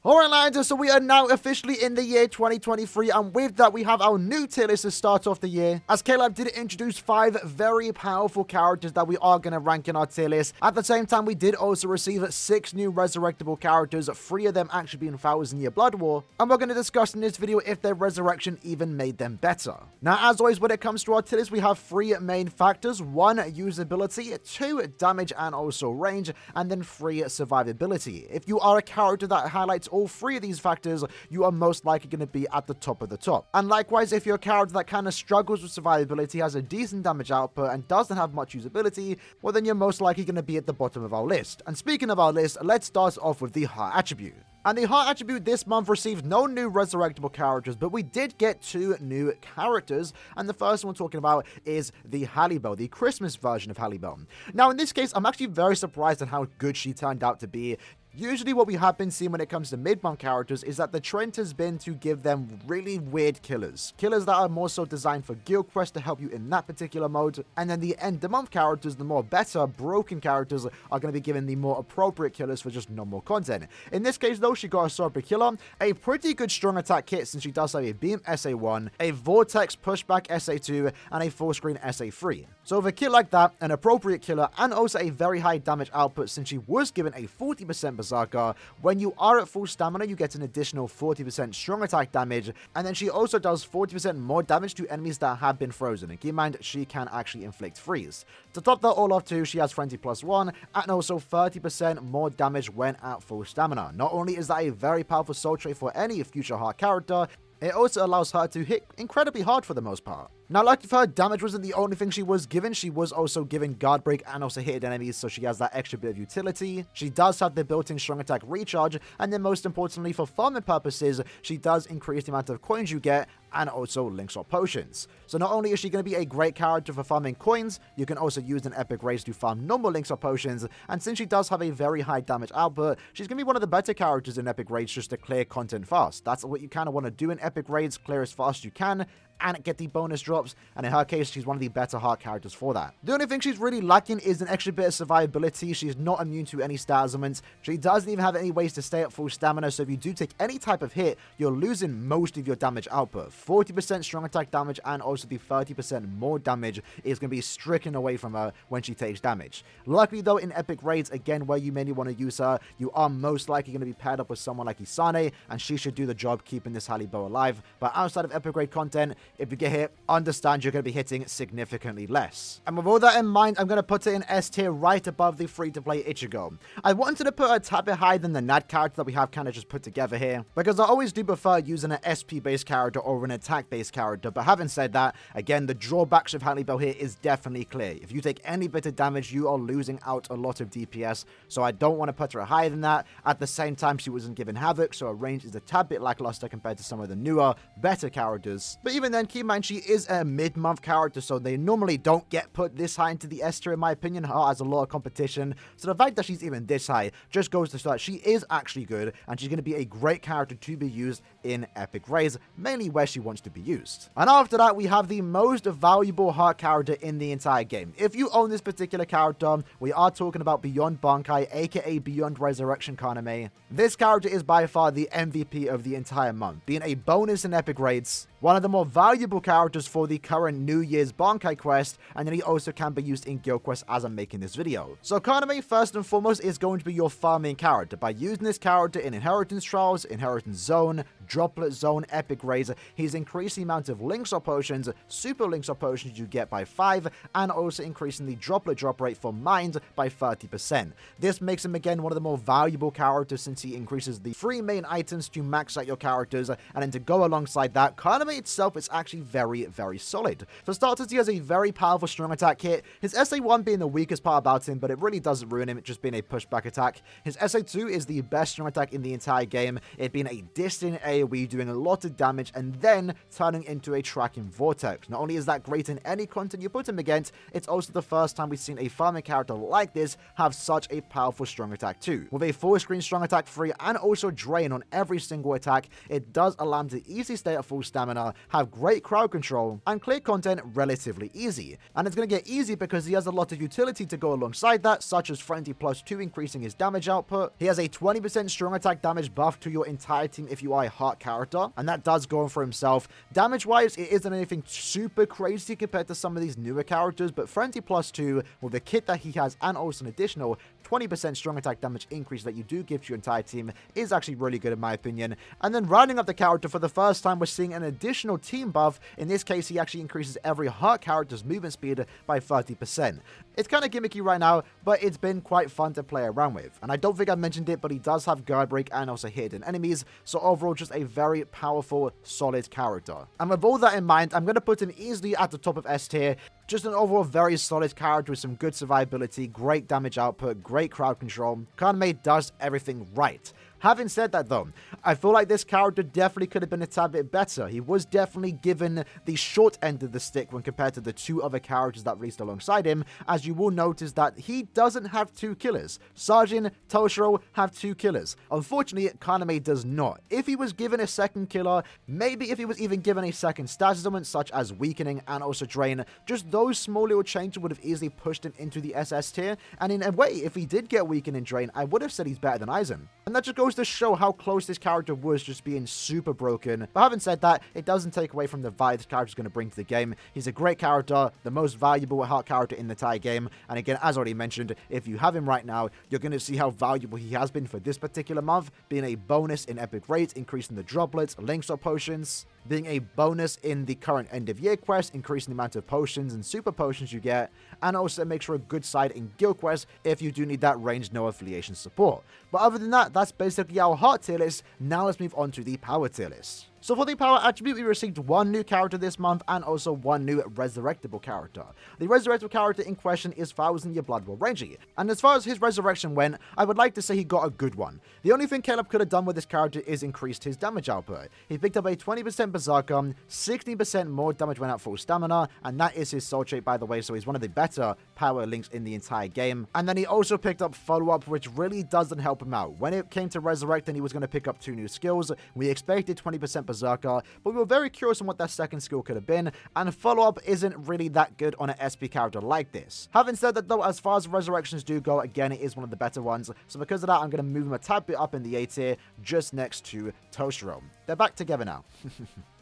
Alright lads, so we are now officially in the year 2023, and with that we have our new tier list to start off the year, as Caleb did introduce 5 very powerful characters that we are going to rank in our tier list. At the same time, we did also receive 6 new resurrectable characters, 3 of them actually being 1000 Year Blood War, and we're going to discuss in this video if their resurrection even made them better. Now, as always, when it comes to our tier list, we have 3 main factors: 1 usability, 2 damage and also range, and then 3 survivability. If you are a character that highlights all 3 of these factors, you are most likely going to be at the top of the top. And likewise, if you're a character that kind of struggles with survivability, has a decent damage output, and doesn't have much usability, well then you're most likely going to be at the bottom of our list. And speaking of our list, let's start off with the heart attribute. And the heart attribute this month received no new resurrectable characters, but we did get 2 new characters, and the first one we're talking about is the Hallibell, the Christmas version of Hallibell. Now in this case, I'm actually very surprised at how good she turned out to be. Usually what we have been seeing when it comes to mid-month characters is that the trend has been to give them really weird killers. Killers that are more so designed for guild quests to help you in that particular mode. And then the end-of-month characters, the more better, broken characters, are going to be given the more appropriate killers for just normal content. In this case though, she got a Swordbreak killer, a pretty good strong attack kit since she does have a Beam SA1, a Vortex Pushback SA2, and a Full Screen SA3. So with a kit like that, an appropriate killer, and also a very high damage output since she was given a 40% Berserker, when you are at full stamina, you get an additional 40% strong attack damage, and then she also does 40% more damage to enemies that have been frozen. And keep in mind, she can actually inflict freeze. To top that all off too, she has Frenzy +1, and also 30% more damage when at full stamina. Not only is that a very powerful soul trait for any future heart character, it also allows her to hit incredibly hard for the most part. Now, like if her damage wasn't the only thing she was given, she was also given guard break and also hit enemies, so she has that extra bit of utility. She does have the built-in strong attack recharge, and then most importantly for farming purposes, she does increase the amount of coins you get and also link swap potions. So not only is she going to be a great character for farming coins, you can also use an epic raid to farm normal link swap potions, and since she does have a very high damage output, she's going to be one of the better characters in epic raids just to clear content fast. That's what you kind of want to do in epic raids, clear as fast as you can, and get the bonus drops, and in her case, she's one of the better heart characters for that. The only thing she's really lacking is an extra bit of survivability. She's not immune to any stat elements. She doesn't even have any ways to stay at full stamina, so if you do take any type of hit, you're losing most of your damage output. 40% strong attack damage and also the 30% more damage is going to be stricken away from her when she takes damage. Luckily though, in epic raids, again, where you mainly want to use her, you are most likely going to be paired up with someone like Isane, and she should do the job keeping this Hallibell alive. But outside of epic raid content, if you get hit, understand you're going to be hitting significantly less. And with all that in mind, I'm going to put it in S tier right above the free-to-play Ichigo. I wanted to put her a tad bit higher than the Nad character that we have kind of just put together here, because I always do prefer using an SP-based character or an attack-based character. But having said that, again, the drawbacks of Hallibell here is definitely clear. If you take any bit of damage, you are losing out a lot of DPS, so I don't want to put her higher than that. At the same time, she wasn't given Havoc, so her range is a tad bit lackluster compared to some of the newer, better characters. But even then, keep in mind, she is a mid-month character, so they normally don't get put this high into the S tier, in my opinion. Her has a lot of competition, so the fact that she's even this high just goes to show that she is actually good, and she's going to be a great character to be used in epic raids, mainly where she wants to be used. And after that, we have the most valuable heart character in the entire game. If you own this particular character, we are talking about Beyond Bankai, aka Beyond Resurrection Kaname. This character is by far the MVP of the entire month, being a bonus in epic raids, one of the more valuable characters for the current New Year's Bankai quest, and then he also can be used in guild quests as I'm making this video. So Kaname, first and foremost, is going to be your farming character. By using this character in Inheritance Trials, Inheritance Zone, Droplet Zone, Epic Raids, he's increased the amount of link swap potions, super link swap potions you get by 5, and also increasing the droplet drop rate for mines by 30%. This makes him again one of the more valuable characters since he increases the 3 main items to max out your characters, and then to go alongside that, Kaname itself is actually very, very solid. For starters, he has a very powerful strong attack kit, his SA1 being the weakest part about him, but it really doesn't ruin him, it just being a pushback attack. His SA2 is the best strong attack in the entire game, it being a distant AoE doing a lot of damage and then turning into a tracking vortex. Not only is that great in any content you put him against, it's also the first time we've seen a farming character like this have such a powerful strong attack too. With a full screen strong attack 3 and also drain on every single attack, it does allow him to easily stay at full stamina, have great crowd control, and clear content relatively easy. And it's going to get easy because he has a lot of utility to go alongside that, such as Frenzy plus 2 increasing his damage output. He has a 20% strong attack damage buff to your entire team if you are a heart character, and that does go on for himself. Damage wise, it isn't anything super crazy compared to some of these newer characters, but Frenzy plus 2 with the kit that he has and also an additional 20% strong attack damage increase that you do give to your entire team is actually really good in my opinion. And then rounding up the character, for the first time we're seeing an additional team buff. In this case, he actually increases every heart character's movement speed by 30%. It's kind of gimmicky right now, but it's been quite fun to play around with. And I don't think I mentioned it, but he does have guard break and also hidden enemies, so overall just a very powerful, solid character. And with all that in mind, I'm going to put him easily at the top of S tier. Just an overall very solid character with some good survivability, great damage output, great crowd control. Kaname does everything right. Having said that though, I feel like this character definitely could have been a tad bit better. He was definitely given the short end of the stick when compared to the two other characters that released alongside him, as you will notice that he doesn't have 2 killers. Sajin, Toshiro have 2 killers. Unfortunately, Kaname does not. If he was given a second killer, maybe if he was even given a second status element such as weakening and also drain, just those small little changes would have easily pushed him into the SS tier. And in a way, if he did get weaken and drain, I would have said he's better than Aizen. And that just goes to show how close this character was just being super broken. But having said that, it doesn't take away from the vibe this character is going to bring to the game. He's a great character, the most valuable heart character in the entire game. And again, as already mentioned, if you have him right now, you're going to see how valuable he has been for this particular month, being a bonus in epic rates, increasing the droplets, links or potions, being a bonus in the current end of year quest, increasing the amount of potions and super potions you get, and also makes for a good side in guild quests if you do need that ranged no affiliation support. But other than that, that's basically our heart tier list. Now let's move on to the power tier list. So for the power attribute, we received 1 new character this month and also 1 new resurrectable character. The resurrectable character in question is 1000 Year Blood War Rangy, and as far as his resurrection went, I would like to say he got a good one. The only thing Caleb could have done with this character is increased his damage output. He picked up a 20% berserker, 16% more damage when at full stamina, and that is his soul trait by the way, so he's one of the better power links in the entire game. And then he also picked up follow-up, which really doesn't help him out. When it came to resurrect and he was going to pick up 2 new skills, we expected 20% berserker, but we were very curious on what that second skill could have been, and follow-up isn't really that good on an SP character like this. Having said that though, as far as resurrections do go, again, it is one of the better ones, so because of that, I'm going to move him a tad bit up in the A tier, just next to Toshiro. They're back together now.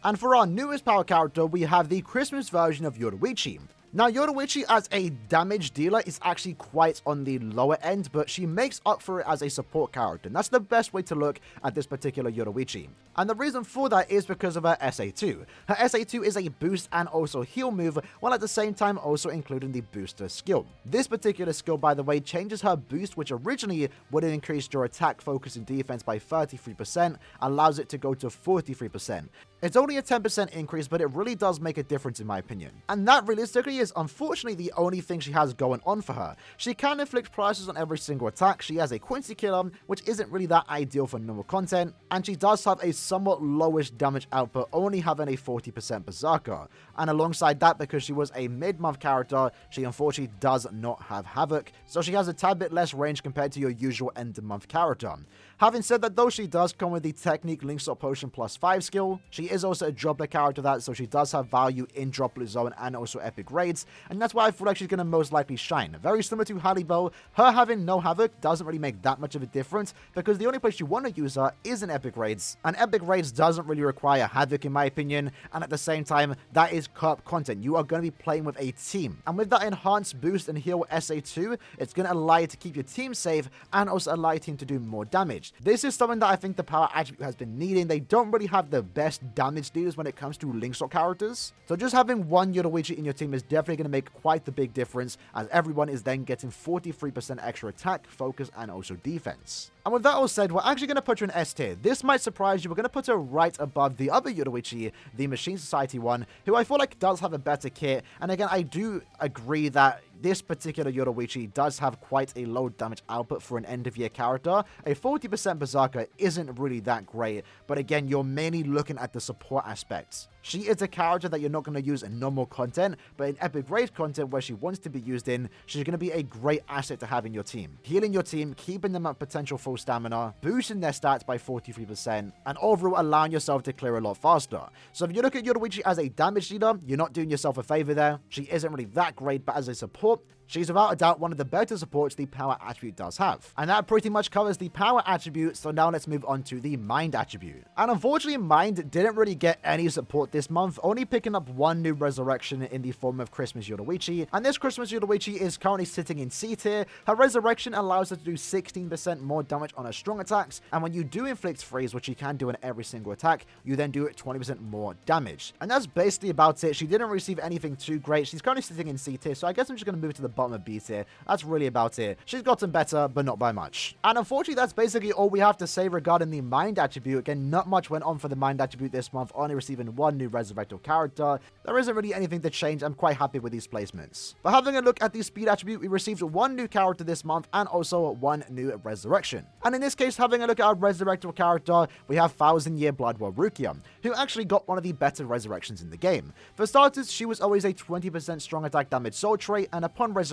And for our newest power character, we have the Christmas version of Yoruichi. Now, Yoruichi as a damage dealer is actually quite on the lower end, but she makes up for it as a support character, and that's the best way to look at this particular Yoruichi. And the reason for that is because of her SA2. Her SA2 is a boost and also heal move, while at the same time also including the booster skill. This particular skill, by the way, changes her boost, which originally would have increased your attack, focus, and defense by 33%, allows it to go to 43%. It's only a 10% increase, but it really does make a difference in my opinion. And that realistically is unfortunately the only thing she has going on for her. She can inflict prices on every single attack, she has a Quincy killer, which isn't really that ideal for normal content, and she does have a somewhat lowish damage output, only having a 40% berserker. And alongside that, because she was a mid-month character, she unfortunately does not have Havoc, so she has a tad bit less range compared to your usual end-of-month character. Having said that though, she does come with the Technique Linkstop Potion plus 5 skill. She is also a droplet character that, so she does have value in droplet zone and also epic raids, and that's why I feel like she's going to most likely shine. Very similar to Halibo, her having no Havoc doesn't really make that much of a difference, because the only place you want to use her is in epic raids, and epic raids doesn't really require Havoc in my opinion, and at the same time, that is co-op content. You are going to be playing with a team, and with that enhanced boost and heal SA2, it's going to allow you to keep your team safe and also allow your team to do more damage. This is something that I think the power attribute has been needing. They don't really have the best damage dealers when it comes to Linkstop characters, so just having 1 Yoruichi in your team is definitely going to make quite the big difference, as everyone is then getting 43% extra attack, focus, and also defense. And with that all said, we're actually going to put her in S tier. This might surprise you. We're going to put her right above the other Yoruichi, the Machine Society one, who I feel like does have a better kit. And again, I do agree that this particular Yoruichi does have quite a low damage output for an end-of-year character. A 40% Berserker isn't really that great, but again, you're mainly looking at the support aspects. She is a character that you're not going to use in normal content, but in epic raid content where she wants to be used in, she's going to be a great asset to have in your team. Healing your team, keeping them at potential full stamina, boosting their stats by 43%, and overall allowing yourself to clear a lot faster. So if you look at Yoruichi as a damage dealer, you're not doing yourself a favor there. She isn't really that great, but as a support, she's without a doubt one of the better supports the power attribute does have. And that pretty much covers the power attribute, so now let's move on to the mind attribute. And unfortunately, mind didn't really get any support this month, only picking up one new resurrection in the form of Christmas Yoruichi. And this Christmas Yoruichi is currently sitting in C tier. Her resurrection allows her to do 16% more damage on her strong attacks, and when you do inflict freeze, which you can do on every single attack, you then do it 20% more damage. And that's basically about it. She didn't receive anything too great. She's currently sitting in C tier, so I guess I'm just going to move to the bottom of B tier. That's really about it. She's gotten better, but not by much. And unfortunately, that's basically all we have to say regarding the mind attribute. Again, not much went on for the mind attribute this month, only receiving one new resurrected character. There isn't really anything to change. I'm quite happy with these placements. But having a look at the speed attribute, we received one new character this month and also one new resurrection. And in this case, having a look at our resurrected character, we have 1000-Year Blood War Rukia, who actually got one of the better resurrections in the game. For starters, she was always a 20% strong attack damage soul trait, and upon resurrecting,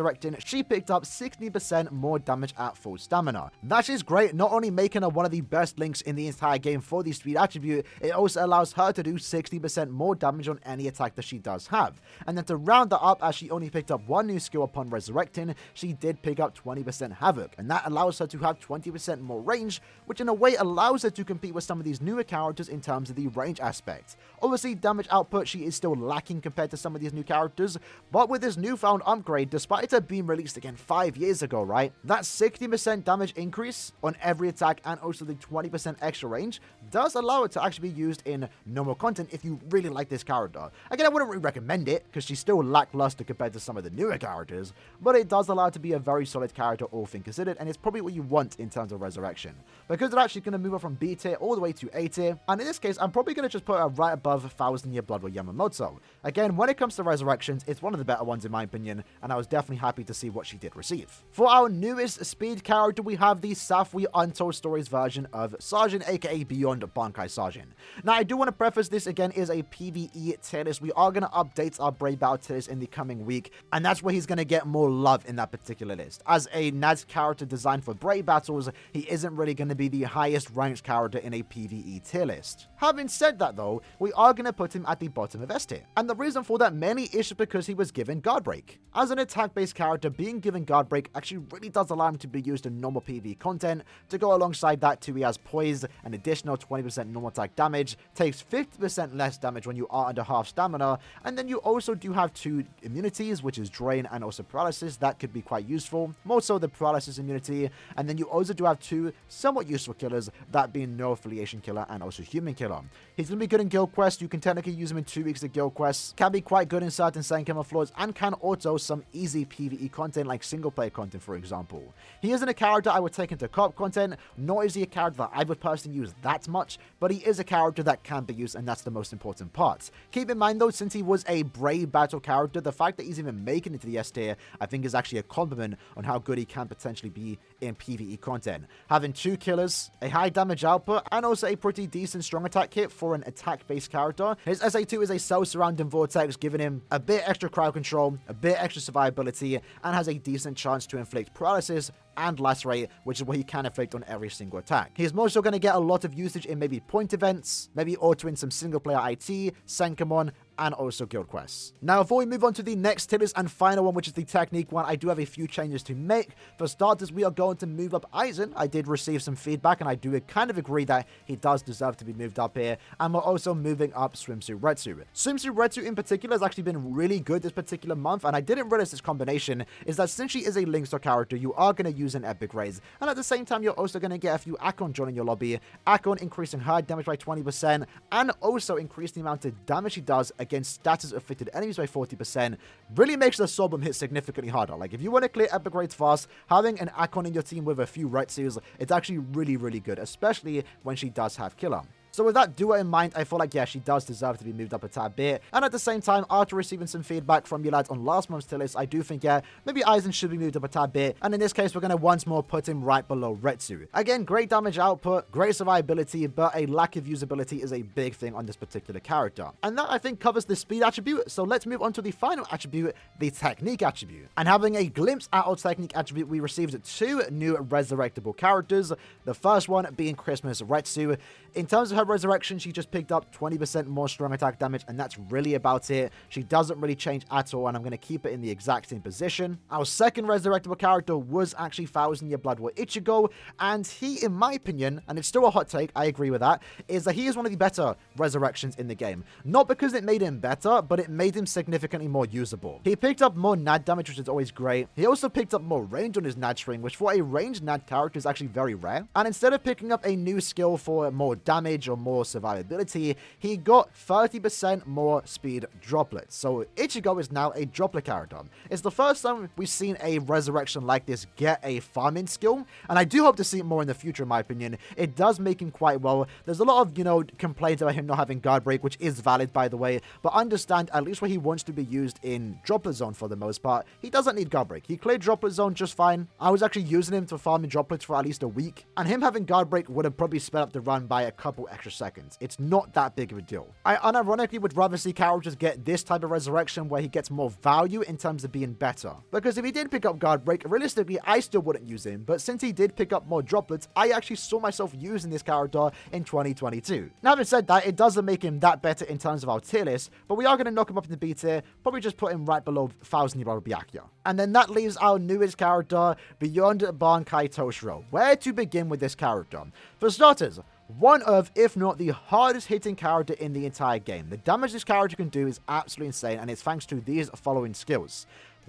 she picked up 60% more damage at full stamina. That is great, not only making her one of the best links in the entire game for the speed attribute, it also allows her to do 60% more damage on any attack that she does have. And then to round that up, as she only picked up one new skill upon resurrecting, she did pick up 20% havoc, and that allows her to have 20% more range, which in a way allows her to compete with some of these newer characters in terms of the range aspect. Obviously, damage output, she is still lacking compared to some of these new characters, but with this newfound upgrade, despite it being released again 5 years ago, right? That 60% damage increase on every attack and also the 20% extra range does allow it to actually be used in normal content if you really like this character. Again, I wouldn't really recommend it because she's still lackluster compared to some of the newer characters, but it does allow it to be a very solid character, all things considered, and it's probably what you want in terms of resurrection. Because they're actually going to move her from B tier all the way to A tier, and in this case, I'm probably going to just put her right above 1000-Year Blood War Yamamoto. Again, when it comes to resurrections, it's one of the better ones in my opinion, and I was definitely happy to see what she did receive. For our newest speed character, we have the Safui Untold Stories version of Sergeant, aka Beyond Bankai Sergeant. Now, I do want to preface this again is a PVE tier list. We are going to update our Brave Battle tier list in the coming week, and that's where he's going to get more love in that particular list. As a NAS character designed for Brave Battles, he isn't really going to be the highest ranked character in a PVE tier list. Having said that though, we are going to put him at the bottom of S tier. And the reason for that mainly is because he was given Guard Break. As an attack-based character, being given Guard Break actually really does allow him to be used in normal PvE content. To go alongside that too, he has Poise, an additional 20% normal attack damage, takes 50% less damage when you are under half stamina, and then you also do have two immunities, which is Drain and also Paralysis. That could be quite useful, more so the Paralysis immunity, and then you also do have two somewhat useful killers, that being No Affiliation Killer and also Human Killer. He's going to be good in guild quests. You can technically use him in 2 weeks of guild quests, can be quite good in certain Senkama floors, and can auto some easy PvE content like single player content, for example. He isn't a character I would take into co-op content, nor is he a character that I would personally use that much, but he is a character that can be used, and that's the most important part. Keep in mind though, since he was a Brave Battle character, the fact that he's even making it to the S tier, I think is actually a compliment on how good he can potentially be in PvE content. Having two killers, a high damage output, and also a pretty decent strong attack kit for an attack-based character. His SA2 is a self-surrounding vortex, giving him a bit extra crowd control, a bit extra survivability, and has a decent chance to inflict paralysis and lacerate, which is what he can inflict on every single attack. He's also going to get a lot of usage in maybe point events, maybe autoing some single player IT, Senkamon, and also guild quests. Now, before we move on to the next tier list and final one, which is the technique one, I do have a few changes to make. For starters, we are going to move up Aizen. I did receive some feedback, and I do kind of agree that he does deserve to be moved up here. And we're also moving up Swimsuit Retsu. Swimsuit Retsu in particular has actually been really good this particular month, and I didn't realize this combination is that since she is a Link Star character, you are going to use an epic raise, and at the same time, you're also going to get a few Akon joining your lobby. Akon increasing her damage by 20%, and also increase the amount of damage she does against status-affected enemies by 40% really makes the soul bomb hit significantly harder. Like, if you want to clear epic raids fast, having an Akon in your team with a few Retsus, it's actually really, really good, especially when she does have killer. So with that duo in mind, I feel like, yeah, she does deserve to be moved up a tad bit. And at the same time, after receiving some feedback from you lads on last month's tier list, I do think, yeah, maybe Aizen should be moved up a tad bit. And in this case, we're going to once more put him right below Retsu. Again, great damage output, great survivability, but a lack of usability is a big thing on this particular character. And that, I think, covers the speed attribute. So let's move on to the final attribute, the technique attribute. And having a glimpse at our technique attribute, we received 2 new resurrectable characters. The first one being Christmas Retsu. In terms of her resurrection, she just picked up 20% more strong attack damage, and that's really about it. She doesn't really change at all, and I'm going to keep it in the exact same position. Our second resurrectable character was actually 1000-Year Blood War Ichigo, and he, in my opinion, and it's still a hot take, I agree with that, is that he is one of the better resurrections in the game. Not because it made him better, but it made him significantly more usable. He picked up more NAD damage, which is always great. He also picked up more range on his NAD string, which for a ranged NAD character is actually very rare. And instead of picking up a new skill for more damage or more survivability, he got 30% more speed droplets. So Ichigo is now a droplet character. It's the first time we've seen a resurrection like this get a farming skill, and I do hope to see it more in the future, in my opinion. It does make him quite well. There's a lot of, complaints about him not having guard break, which is valid, by the way, but understand, at least where he wants to be used in droplet zone for the most part, he doesn't need guard break. He cleared droplet zone just fine. I was actually using him to farm in droplets for at least a week, and him having guard break would have probably sped up the run by a couple extra seconds. It's not that big of a deal. I unironically would rather see characters get this type of resurrection where he gets more value in terms of being better. Because if he did pick up guard break, realistically, I still wouldn't use him, but since he did pick up more droplets, I actually saw myself using this character in 2022. Now, having said that, it doesn't make him that better in terms of our tier list, but we are going to knock him up in the B tier, probably just put him right below 1000-Year Byakuya. And then that leaves our newest character, Beyond Bankai Toshiro. Where to begin with this character? For starters, one of, if not the hardest hitting character in the entire game. The damage this character can do is absolutely insane, and it's thanks to these following skills.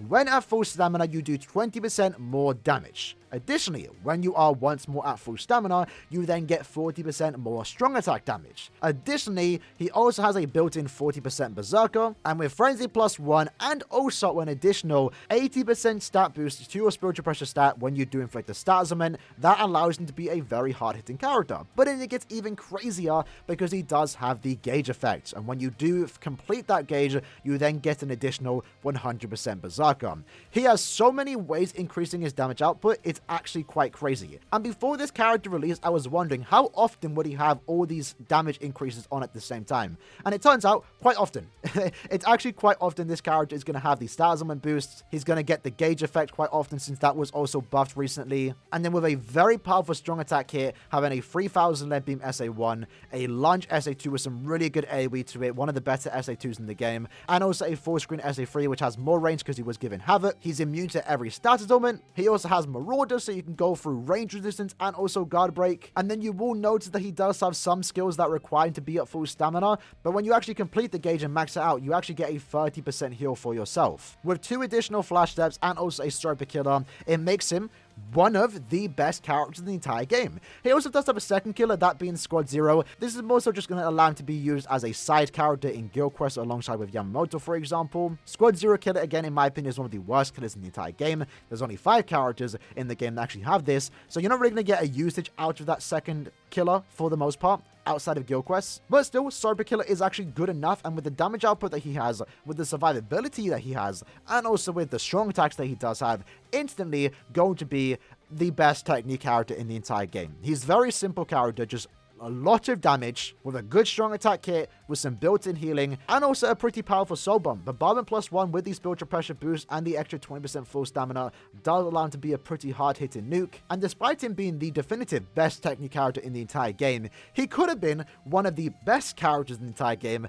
When at full stamina, you do 20% more damage. Additionally, when you are once more at full stamina, you then get 40% more strong attack damage. Additionally, he also has a built-in 40% berserker, and with frenzy +1 and also an additional 80% stat boost to your spiritual pressure stat when you do inflict a stat summon, that allows him to be a very hard-hitting character. But then it gets even crazier because he does have the gauge effect, and when you do complete that gauge, you then get an additional 100% berserker. He has so many ways increasing his damage output, it's actually quite crazy. And before this character released, I was wondering how often would he have all these damage increases on at the same time, and it turns out quite often. It's actually quite often this character is going to have the star summon boosts. He's going to get the gauge effect quite often, since that was also buffed recently, and then with a very powerful strong attack hit, having a 3000 lead beam SA1, a lunge SA2 with some really good AoE to it, one of the better SA2s in the game, and also a full screen SA3 which has more range because he was given Havoc. He's immune to every status element. He also has Marauder, so you can go through range resistance and also guard break. And then you will notice that he does have some skills that require him to be at full stamina, but when you actually complete the gauge and max it out, you actually get a 30% heal for yourself. With 2 additional flash steps and also a striper killer, it makes him one of the best characters in the entire game. He also does have a second killer, that being Squad Zero. This is more so just going to allow him to be used as a side character in guild quests alongside with Yamamoto, for example. Squad Zero killer, again, in my opinion, is one of the worst killers in the entire game. There's only 5 characters in the game that actually have this, so you're not really going to get a usage out of that second killer for the most part, outside of guild quests. But still, Cyber Killer is actually good enough, and with the damage output that he has, with the survivability that he has, and also with the strong attacks that he does have, instantly going to be the best technique character in the entire game. He's a very simple character, just a lot of damage with a good strong attack kit with some built-in healing and also a pretty powerful soul bomb. The Bombardment +1 with the spiritual pressure boost and the extra 20% full stamina does allow him to be a pretty hard-hitting nuke. And despite him being the definitive best technique character in the entire game, he could have been one of the best characters in the entire game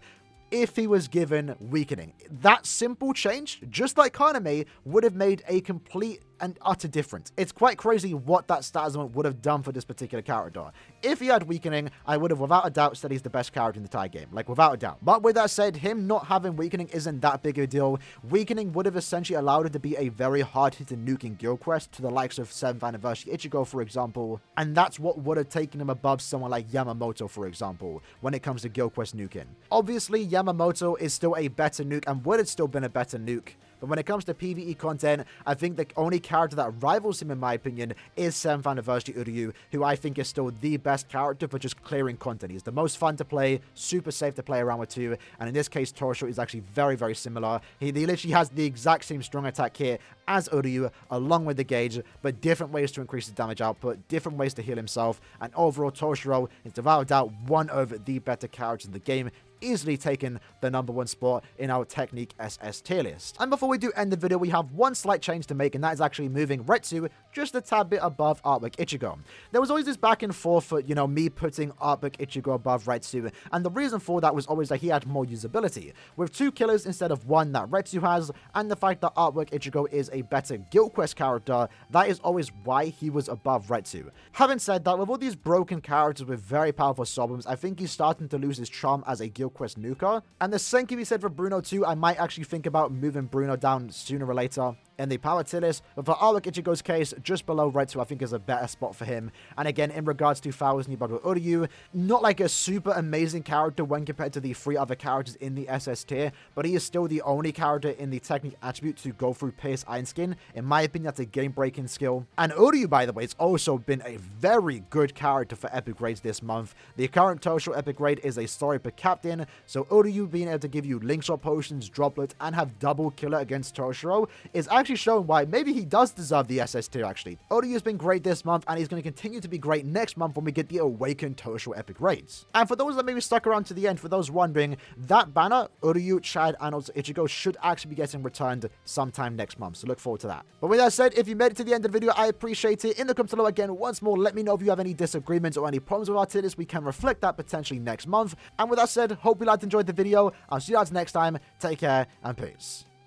if he was given weakening. That simple change, just like Kaname, would have made a complete an utter difference. It's quite crazy what that stat augment would have done for this particular character. If he had weakening, I would have without a doubt said he's the best character in the entire game, like without a doubt. But with that said, him not having weakening isn't that big a deal. Weakening would have essentially allowed him to be a very hard-hitting nuke in Guild Quest to the likes of 7th Anniversary Ichigo, for example, and that's what would have taken him above someone like Yamamoto, for example, when it comes to Guild Quest nuking. Obviously, Yamamoto is still a better nuke and would have still been a better nuke, but when it comes to PvE content, I think the only character that rivals him, in my opinion, is 7th Anniversary Uryu, who I think is still the best character for just clearing content. He's the most fun to play, super safe to play around with too, and in this case, Torshio is actually very, very similar. He literally has the exact same strong attack here as Uryu, along with the gauge, but different ways to increase his damage output, different ways to heal himself, and overall, Torshio is without a doubt one of the better characters in the game, easily taken the #1 spot in our Technique SS tier list. And before we do end the video, we have one slight change to make, and that is actually moving Retsu just a tad bit above Artwork Ichigo. There was always this back and forth for, me putting Artwork Ichigo above Retsu, and the reason for that was always that he had more usability. With 2 killers instead of 1 that Retsu has, and the fact that Artwork Ichigo is a better Guild Quest character, that is always why he was above Retsu. Having said that, with all these broken characters with very powerful sub-bombs, I think he's starting to lose his charm as a Guild Quest nuker. And the same can be said for Bruno too. I might actually think about moving Bruno down sooner or later in the power tier list, but for Artwork Ichigo's case, just below Retsu I think is a better spot for him. And again, in regards to 1000 Ibago Uryu, not like a super amazing character when compared to the 3 other characters in the SS tier, but he is still the only character in the Technique attribute to go through Pierce Iron Skin. In my opinion, that's a game-breaking skill. And Uryu, by the way, has also been a very good character for epic grades this month. The current Torshio epic grade is a story per captain, so Uryu being able to give you link shot potions, droplets, and have double killer against Torshio is actually showing why maybe he does deserve the SS tier actually. Uryu has been great this month, and he's going to continue to be great next month when we get the Awakened Torshio epic raids. And for those that maybe stuck around to the end, for those wondering, that banner, Uryu, Chad, and also Ichigo, should actually be getting returned sometime next month, so look forward to that. But with that said, if you made it to the end of the video, I appreciate it. In the comments below, again, once more, let me know if you have any disagreements or any problems with our tier list. We can reflect that potentially next month. And with that said, hope you guys enjoyed the video. I'll see you guys next time. Take care and peace.